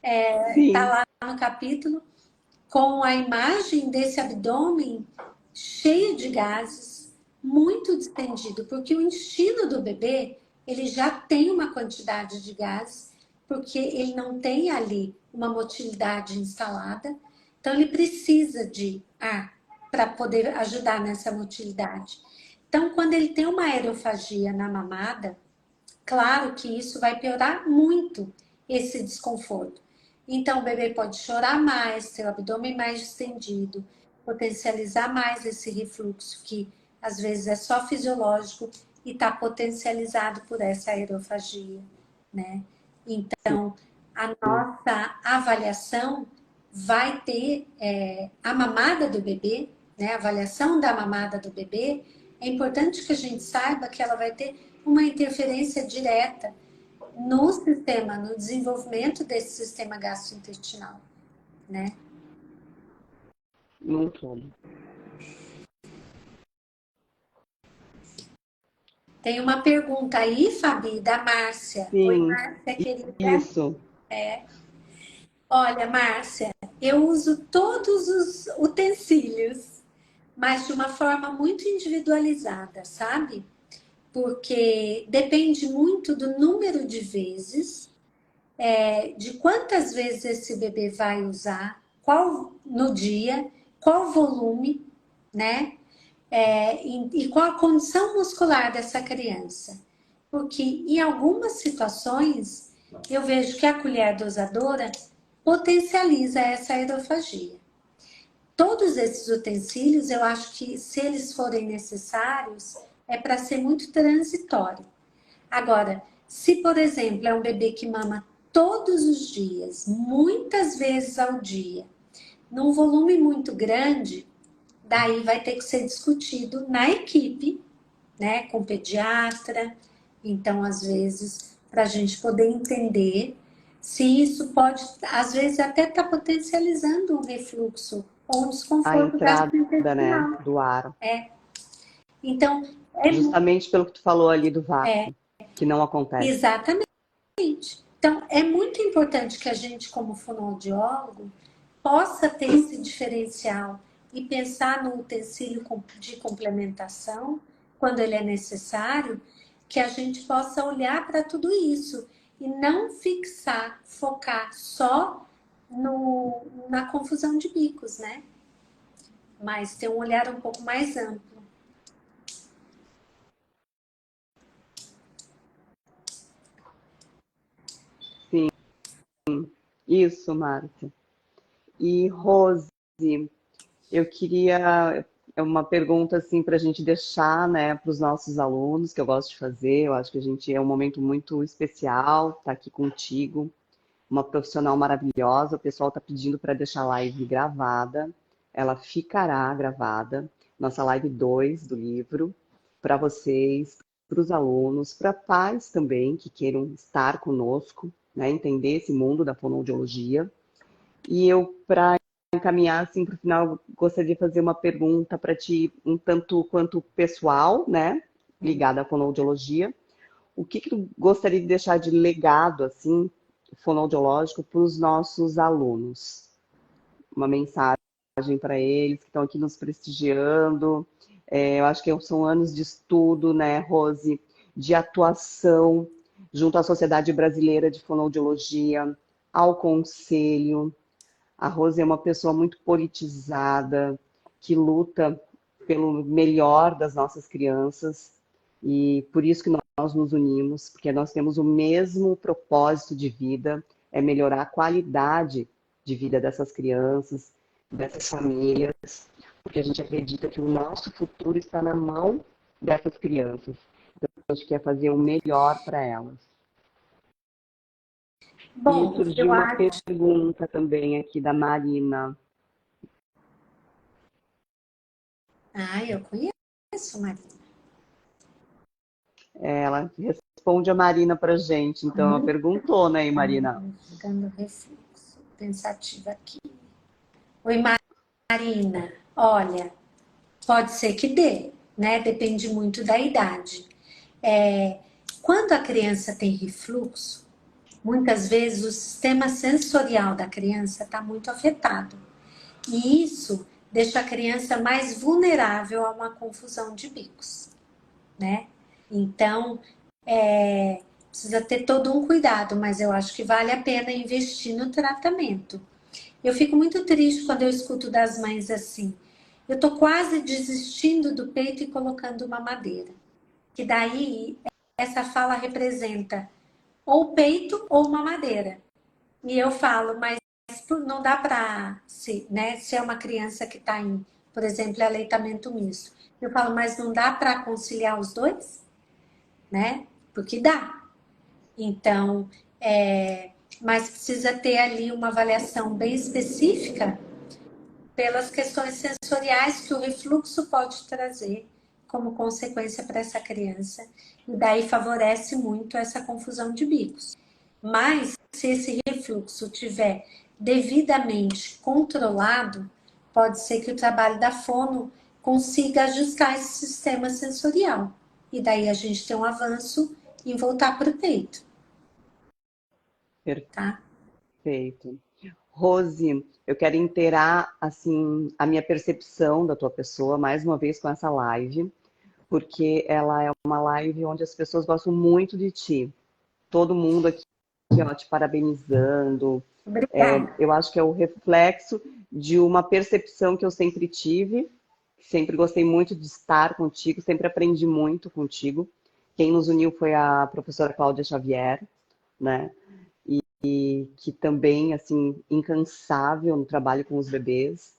S2: Está
S1: Sim,
S2: lá no capítulo, com a imagem desse abdômen cheio de gases, muito distendido, porque o intestino do bebê, ele já tem uma quantidade de gases, porque ele não tem ali uma motilidade instalada, então ele precisa de ar para poder ajudar nessa motilidade. Então, quando ele tem uma aerofagia na mamada, claro que isso vai piorar muito esse desconforto. Então, o bebê pode chorar mais, ter o abdômen mais distendido, potencializar mais esse refluxo, que às vezes é só fisiológico e está potencializado por essa aerofagia, né? Então, a
S1: sim.
S2: nossa avaliação vai ter a mamada do bebê, né? A avaliação da mamada do bebê. É importante que a gente saiba que ela vai ter uma interferência direta no sistema, no desenvolvimento desse sistema gastrointestinal, né?
S1: Num todo.
S2: Tem uma pergunta aí, Fabi, da Márcia. Oi,
S1: Sim,
S2: Márcia, querida.
S1: isso.
S2: Olha, Márcia, eu uso todos os utensílios, mas de uma forma muito individualizada, sabe? Porque depende muito do número de vezes, de quantas vezes esse bebê vai usar, qual no dia, qual volume, né? E qual a condição muscular dessa criança. Porque em algumas situações eu vejo que a colher dosadora potencializa essa aerofagia. Todos esses utensílios, eu acho que se eles forem necessários, é para ser muito transitório. Agora, Se, por exemplo, é um bebê que mama todos os dias, muitas vezes ao dia, num volume muito grande, daí vai ter que ser discutido na equipe, né, com o pediatra. Então, às vezes, para a gente poder entender se isso pode, às vezes, até estar potencializando um refluxo ou um
S1: A
S2: desconforto
S1: entrada, né,
S2: gastrointestinal.
S1: do ar.
S2: Então, é,
S1: Justamente pelo que tu falou ali do
S2: é
S1: vácuo, que não acontece.
S2: exatamente. Então, é muito importante que a gente, como fonoaudiólogo, possa ter esse diferencial e pensar no utensílio de complementação, quando ele é necessário, que a gente possa olhar para tudo isso e não fixar, focar só na confusão de bicos, né? Mas ter um olhar um pouco mais amplo.
S1: Sim, isso, Márcia. E Rose, eu queria uma pergunta assim para a gente deixar, né, para os nossos alunos, que eu gosto de fazer. Eu acho que a gente é um momento muito especial, estar aqui contigo, uma profissional maravilhosa. O pessoal está pedindo para deixar a live gravada. Ela ficará gravada, nossa live 2 do livro, para vocês, para os alunos, para pais também que queiram estar conosco, né, entender esse mundo da fonoaudiologia. E eu, para encaminhar assim para o final, gostaria de fazer uma pergunta para ti, um tanto quanto pessoal, né, ligada à fonoaudiologia. O que que tu gostaria de deixar de legado, assim, fonoaudiológico para os nossos alunos? Uma mensagem para eles que estão aqui nos prestigiando. Eu acho que são anos de estudo, né, Rose, de atuação junto à Sociedade Brasileira de Fonoaudiologia, ao Conselho. A Rose é uma pessoa muito politizada, que luta pelo melhor das nossas crianças, e por isso que nós nos unimos, porque nós temos o mesmo propósito de vida, é melhorar a qualidade de vida dessas crianças, dessas famílias, porque a gente acredita que o nosso futuro está na mão dessas crianças. Então, a gente quer fazer o melhor para elas. E
S2: Bom,
S1: surgiu
S2: eu
S1: uma
S2: acho.
S1: pergunta também aqui da Marina.
S2: Ah, eu conheço, Marina.
S1: Ela responde a Marina pra gente. Então, ela perguntou, né, Marina?
S2: Dando refluxo. Pensativa aqui. Oi, Marina. Olha, pode ser que dê, né? Depende muito da idade. Quando a criança tem refluxo, muitas vezes o sistema sensorial da criança está muito afetado. E isso deixa a criança mais vulnerável a uma confusão de bicos, né? Então, precisa ter todo um cuidado, mas eu acho que vale a pena investir no tratamento. Eu fico muito triste quando eu escuto das mães assim: eu tô quase desistindo do peito e colocando uma madeira. Que daí essa fala representa ou peito ou uma madeira. E eu falo, mas não dá para, se é uma criança que está em, por exemplo, aleitamento misto. Eu falo, mas não dá para conciliar os dois, né? Porque dá. Então, mas precisa ter ali uma avaliação bem específica pelas questões sensoriais que o refluxo pode trazer como consequência para essa criança, e daí favorece muito essa confusão de bicos. Mas, se esse refluxo tiver devidamente controlado, pode ser que o trabalho da fono consiga ajustar esse sistema sensorial. E daí a gente tem um avanço em voltar para o peito, tá?
S1: Perfeito. Rose, eu quero inteirar, assim, a minha percepção da tua pessoa, mais uma vez com essa live, porque ela é uma live onde as pessoas gostam muito de ti. Todo mundo aqui, ó, te parabenizando.
S2: Obrigada.
S1: Eu acho que é o reflexo de uma percepção que eu sempre tive, sempre gostei muito de estar contigo, sempre aprendi muito contigo. Quem nos uniu foi a professora Cláudia Xavier, né? E que também, assim, incansável no trabalho com os bebês.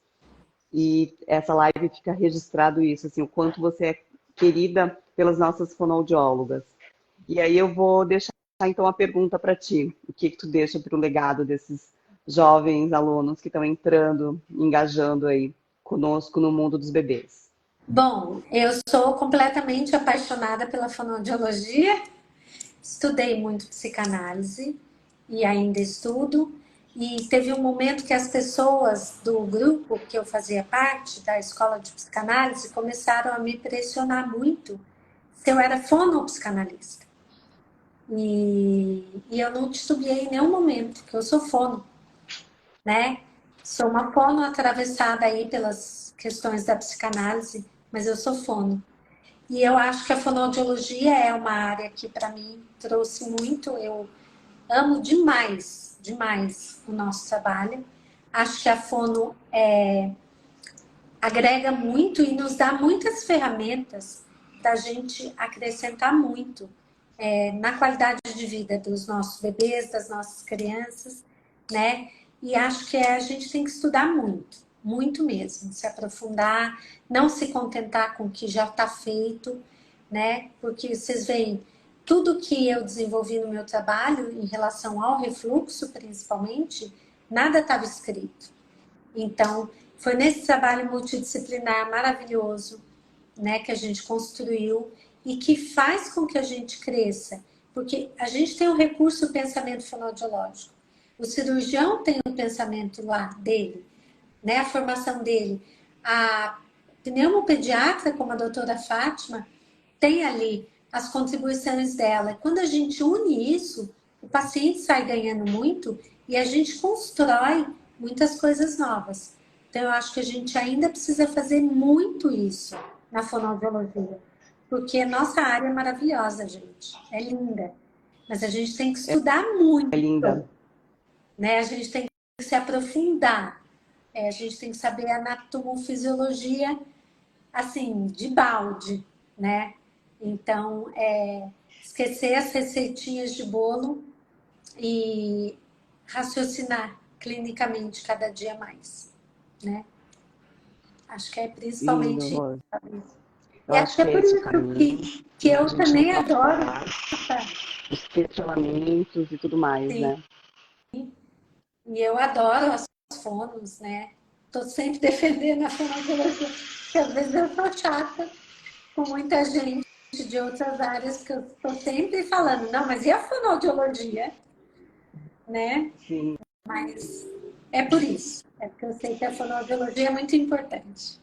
S1: E essa live fica registrado isso, assim, o quanto você é querida pelas nossas fonoaudiólogas. E aí eu vou deixar então a pergunta para ti. O que tu deixa para o legado desses jovens alunos que estão entrando, engajando aí conosco no mundo dos bebês?
S2: Bom, eu sou completamente apaixonada pela fonoaudiologia, estudei muito psicanálise e ainda estudo. E teve um momento que as pessoas do grupo que eu fazia parte, da escola de psicanálise, começaram a me pressionar muito se eu era fonopsicanalista. E eu não titubeei em nenhum momento, que eu sou fono, né? Sou uma fono atravessada aí pelas questões da psicanálise, mas eu sou fono. E eu acho que a fonoaudiologia é uma área que, para mim, trouxe muito. Eu amo demais, demais o nosso trabalho. Acho que a fono agrega muito e nos dá muitas ferramentas para a gente acrescentar muito na qualidade de vida dos nossos bebês, das nossas crianças, né? E acho que a gente tem que estudar muito, muito mesmo, se aprofundar, não se contentar com o que já está feito, né? Porque vocês veem, tudo que eu desenvolvi no meu trabalho, em relação ao refluxo principalmente, nada estava escrito. Então, foi nesse trabalho multidisciplinar maravilhoso, né, que a gente construiu e que faz com que a gente cresça. Porque a gente tem o recurso do pensamento fonoaudiológico. O cirurgião tem o pensamento lá dele, né, a formação dele. A pneumopediatra, como a doutora Fátima, tem ali as contribuições dela. Quando a gente une isso, o paciente sai ganhando muito e a gente constrói muitas coisas novas. Então, eu acho que a gente ainda precisa fazer muito isso na fonoaudiologia, porque a nossa área é maravilhosa, gente. É linda. Mas a gente tem que estudar
S1: É
S2: muito,
S1: linda.
S2: né? A gente tem que se aprofundar. A gente tem que saber a anatomofisiologia, assim, de balde, né? Então, esquecer as receitinhas de bolo e raciocinar clinicamente cada dia mais, né? Acho que é
S1: Lindo,
S2: principalmente
S1: Rose.
S2: isso.
S1: Eu
S2: E acho
S1: acho
S2: que é
S1: que é
S2: por
S1: esse o
S2: isso
S1: caminho.
S2: que
S1: E a
S2: eu
S1: gente não
S2: também
S1: pode
S2: adoro
S1: parar
S2: essa,
S1: os questionamentos e tudo mais,
S2: sim,
S1: né?
S2: e eu adoro as fonos, né? Estou sempre defendendo a fonoaudiologia, porque às vezes eu sou chata com muita gente de outras áreas, porque eu estou sempre falando, não, mas e a fonoaudiologia, né?
S1: Sim.
S2: Mas é por isso, é porque eu sei que a fonoaudiologia é muito importante.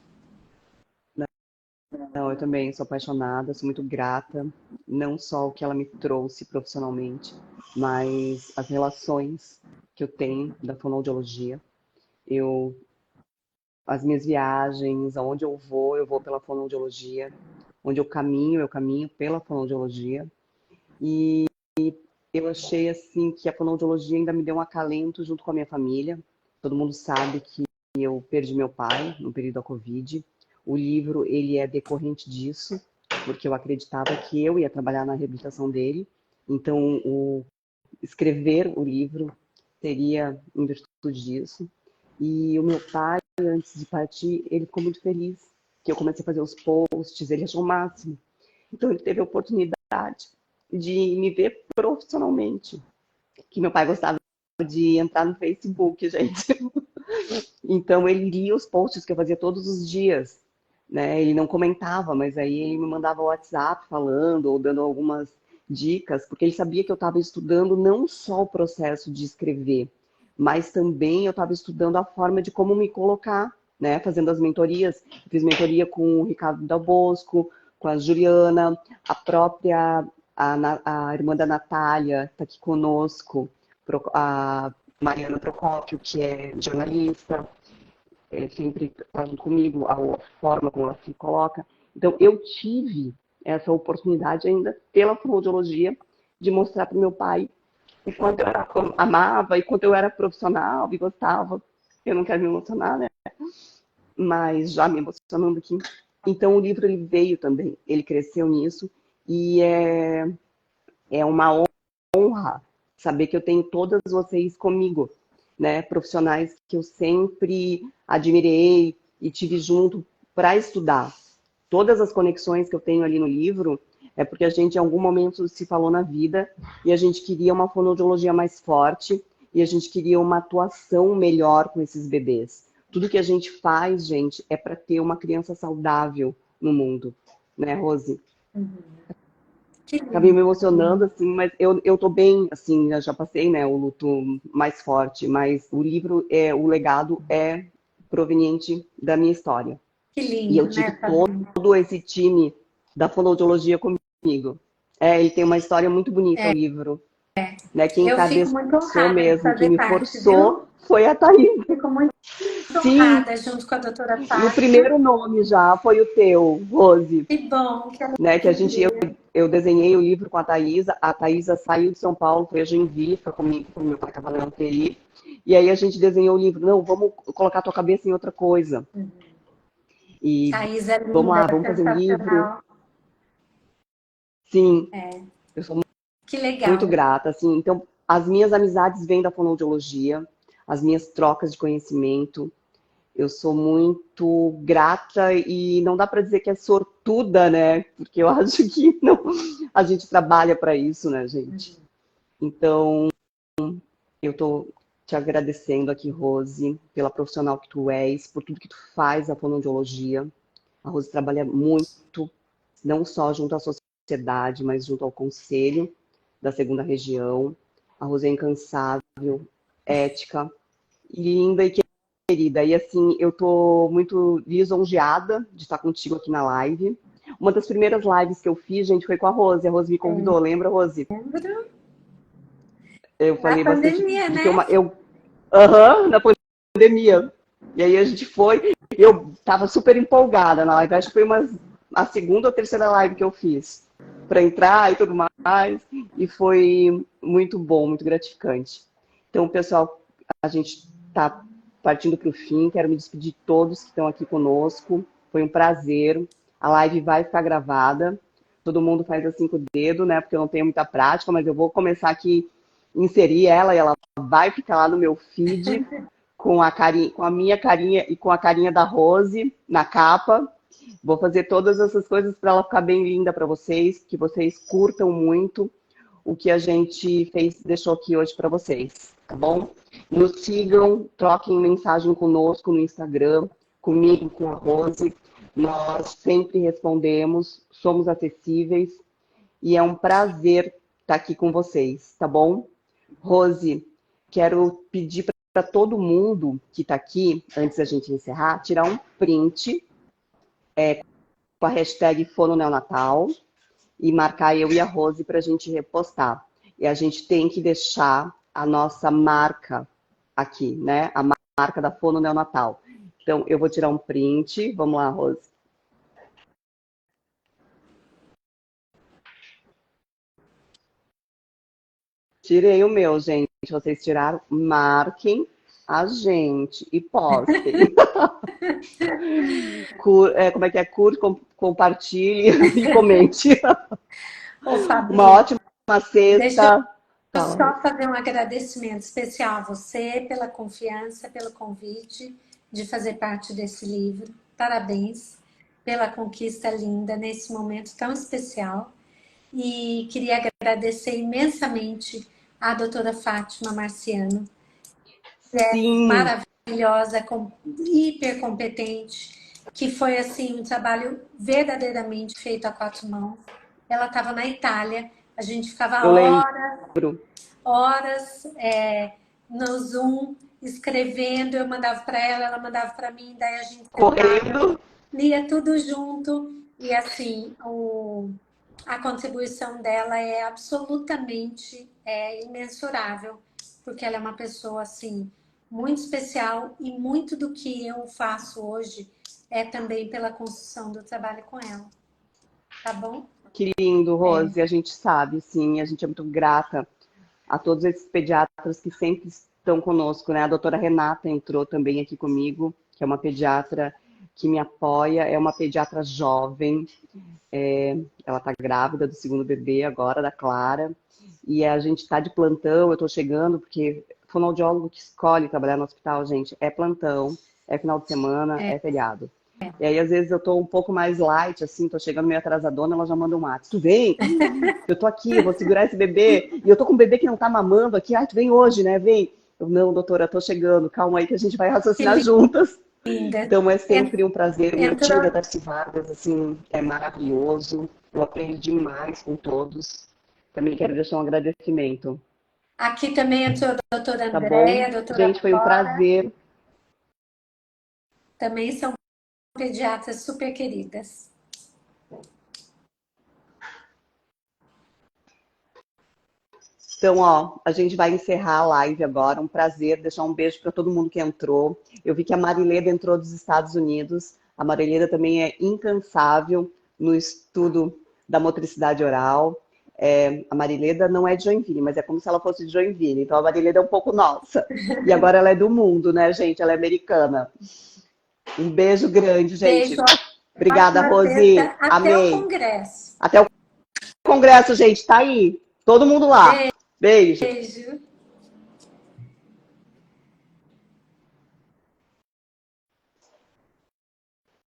S1: Não, eu também sou apaixonada, sou muito grata, não só o que ela me trouxe profissionalmente, mas as relações que eu tenho da fonoaudiologia. Eu, as minhas viagens, aonde eu vou pela fonoaudiologia. Onde eu caminho pela fonoaudiologia. E eu achei assim que a fonoaudiologia ainda me deu um acalento junto com a minha família. Todo mundo sabe que eu perdi meu pai no período da Covid. O livro, ele é decorrente disso, porque eu acreditava que eu ia trabalhar na reabilitação dele. Então, escrever o livro seria em virtude disso. E o meu pai, antes de partir, ele ficou muito feliz que eu comecei a fazer os posts, ele achou o máximo. Então, ele teve a oportunidade de me ver profissionalmente, que meu pai gostava de entrar no Facebook, gente. Então ele lia os posts que eu fazia todos os dias, né? Ele não comentava, mas aí ele me mandava WhatsApp falando ou dando algumas dicas, porque ele sabia que eu estava estudando não só o processo de escrever, mas também eu estava estudando a forma de como me colocar, né? Fazendo as mentorias. Eu fiz mentoria com o Ricardo Dal Bosco, com a Juliana, a própria a irmã da Natália está aqui conosco, a Mariana Procópio, que é jornalista, sempre falando comigo, a forma como ela se coloca. Então, eu tive essa oportunidade ainda pela fonoaudiologia de mostrar para o meu pai o quanto eu amava e quanto eu era profissional e gostava. Eu não quero me emocionar, né? Mas já me emocionando aqui. Então, o livro ele veio também, ele cresceu nisso e é uma honra saber que eu tenho todas vocês comigo, né? Profissionais que eu sempre admirei e tive junto para estudar. Todas as conexões que eu tenho ali no livro É porque a gente, em algum momento, se falou na vida e a gente queria uma fonoaudiologia mais forte e a gente queria uma atuação melhor com esses bebês. Tudo que a gente faz, gente, é para ter uma criança saudável no mundo, né, Rose?
S2: Que
S1: Acabei me
S2: lindo.
S1: emocionando, assim, mas eu tô bem, assim, eu já passei, né, o luto mais forte, mas o livro, o legado é proveniente da minha história.
S2: Que
S1: E eu
S2: lindo,
S1: tive
S2: né, Fabi?
S1: todo esse time da fonoaudiologia comigo. Ele tem uma história muito bonita, o livro, né, quem
S2: Eu fico muito
S1: encabeçou
S2: honrada de
S1: mesmo, quem
S2: fazer
S1: me
S2: parte, viu?
S1: forçou foi a Thaís.
S2: Fico muito
S1: Sim,
S2: honrada junto com a doutora
S1: e o
S2: Fátima.
S1: primeiro nome já foi o teu, Rose,
S2: Que bom, que
S1: né, que
S2: alegria.
S1: eu desenhei o livro com a Thaísa saiu de São Paulo, foi a Joinville, foi comigo, porque meu pai estava na UTI, e aí a gente desenhou o livro, não, vamos colocar a tua cabeça em outra coisa, e
S2: Thaís é
S1: vamos
S2: linda,
S1: lá, vamos fazer um livro,
S2: sensacional.
S1: sim, eu sou
S2: Que
S1: muito
S2: legal.
S1: grata, assim, então as minhas amizades vêm da fonoaudiologia, as minhas trocas de conhecimento, eu sou muito grata e não dá para dizer que é sortuda, né? Porque eu acho que não, a gente trabalha para isso, né, gente? Então, eu estou te agradecendo aqui, Rose, pela profissional que tu és, por tudo que tu faz na fonoaudiologia. A Rose trabalha muito, não só junto à sociedade, mas junto ao conselho da segunda região. A Rose é incansável, ética, linda e querida. E assim, eu tô muito lisonjeada de estar contigo aqui na live. Uma das primeiras lives que eu fiz, gente, foi com a Rose. A Rose me convidou, lembra, Rose?
S2: Lembro.
S1: Eu
S2: Na
S1: falei bastante
S2: pandemia,
S1: de que
S2: né?
S1: na pandemia. E aí a gente foi, eu tava super empolgada na live. Acho que foi a segunda ou terceira live que eu fiz para entrar e tudo mais. E foi muito bom, muito gratificante. Então, pessoal, a gente está partindo para o fim. Quero me despedir de todos que estão aqui conosco. Foi um prazer. A live vai ficar gravada. Todo mundo faz assim com o dedo, né? Porque eu não tenho muita prática, mas eu vou começar aqui inserir ela e ela vai ficar lá no meu feed com a carinha, com a minha carinha e com a carinha da Rose na capa. Vou fazer todas essas coisas para ela ficar bem linda para vocês, que vocês curtam muito o que a gente fez, deixou aqui hoje para vocês, tá bom? Nos sigam, troquem mensagem conosco no Instagram, comigo, com a Rose. Nós sempre respondemos, somos acessíveis e é um prazer estar aqui com vocês, tá bom? Rose, quero pedir para todo mundo que está aqui, antes da gente encerrar, tirar um print com a hashtag Fono Neonatal e marcar eu e a Rose para a gente repostar. E a gente tem que deixar a nossa marca aqui, né? A marca da Fono Neonatal. Então, eu vou tirar um print. Vamos lá, Rose. Tirei o meu, gente. Vocês tiraram? Marquem a gente e postem. Como é que é? Curte, compartilhe e comente.
S2: Ô,
S1: Uma
S2: Fabi,
S1: ótima
S2: deixa
S1: sexta.
S2: eu
S1: Fala,
S2: só
S1: Rose.
S2: fazer um agradecimento especial a você pela confiança, pelo convite de fazer parte desse livro. Parabéns pela conquista linda nesse momento tão especial. E queria agradecer imensamente à doutora Fátima Marciano,
S1: Sim,
S2: maravilhosa, hiper competente, que foi assim um trabalho verdadeiramente feito a quatro mãos. Ela estava na Itália, a gente ficava
S1: eu lembro.
S2: horas no Zoom escrevendo, eu mandava para ela, ela mandava para mim, daí a gente sentava,
S1: Correndo.
S2: lia tudo junto e assim a contribuição dela é absolutamente imensurável, porque ela é uma pessoa assim muito especial e muito do que eu faço hoje é também pela construção do trabalho com ela, tá bom?
S1: Que lindo, Rose. A gente sabe, sim, a gente é muito grata a todos esses pediatras que sempre estão conosco, né? A doutora Renata entrou também aqui comigo, que é uma pediatra que me apoia, é uma pediatra jovem, ela está grávida do segundo bebê agora, da Clara, e a gente está de plantão, eu estou chegando, porque fonoaudiólogo que escolhe trabalhar no hospital, gente, é plantão, é final de semana, é feriado. E aí, às vezes, eu tô um pouco mais light, assim, tô chegando meio atrasadona, ela já manda um WhatsApp. Tu vem? Eu tô aqui, eu vou segurar esse bebê. E eu tô com um bebê que não tá mamando aqui. Ai, tu vem hoje, né? Vem. Eu, não, doutora, eu tô chegando. Calma aí que a gente vai raciocinar
S2: Que
S1: juntas.
S2: linda.
S1: Então, é sempre um prazer. O meu time da
S2: Entrou
S1: Darcy Vargas, assim, é maravilhoso. Eu aprendo demais com todos. Também quero deixar um agradecimento.
S2: aqui também entrou a doutora
S1: Tá bom?
S2: Andréia, a doutora
S1: Gente, foi um
S2: Flora,
S1: prazer.
S2: também são pediatras super queridas.
S1: Então, ó, a gente vai encerrar a live agora. Um prazer, deixar um beijo para todo mundo que entrou. Eu vi que a Marileda entrou dos Estados Unidos. A Marileda também é incansável no estudo da motricidade oral. A Marileda não é de Joinville, mas é como se ela fosse de Joinville. Então, a Marileda é um pouco nossa. E agora ela é do mundo, né, gente? Ela é americana. Um beijo grande, gente.
S2: Beijo,
S1: Obrigada,
S2: ótima
S1: Rosi.
S2: sexta, até o
S1: Amei.
S2: congresso.
S1: Até o congresso, gente. Tá aí. Todo mundo lá. Beijo.
S2: Beijo.